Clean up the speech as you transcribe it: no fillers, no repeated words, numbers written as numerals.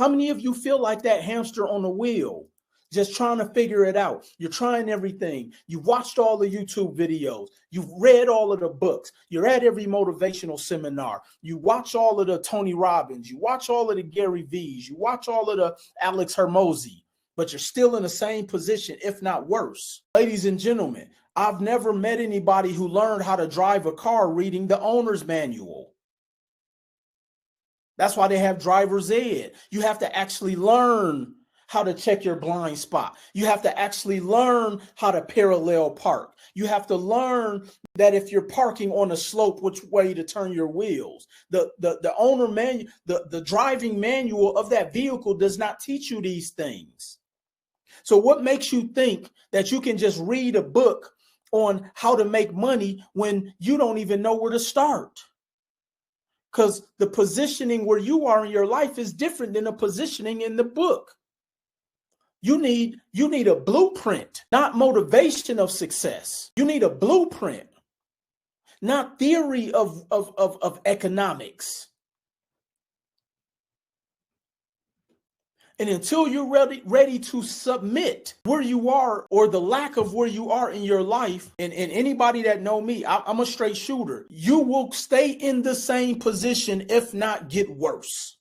How many of you feel like that hamster on the wheel, just trying to figure it out? You're trying everything. You've watched all the YouTube videos. You've read all of the books. You're at every motivational seminar. You watch all of the Tony Robbins. You watch all of the Gary V's. You watch all of the Alex Hermosi, but you're still in the same position, if not worse. Ladies and gentlemen, I've never met anybody who learned how to drive a car reading the owner's manual. That's why they have driver's ed. You have to actually learn how to check your blind spot. You have to actually learn how to parallel park. You have to learn that if you're parking on a slope, which way to turn your wheels. The owner manual, the driving manual of that vehicle does not teach you these things. So what makes you think that you can just read a book on how to make money when you don't even know where to start? Because the positioning where you are in your life is different than the positioning in the book. You need a blueprint, not motivation of success. You need a blueprint, not theory of economics. And until you're ready to submit where you are or the lack of where you are in your life, and anybody that know me, I'm a straight shooter. You will stay in the same position, if not get worse.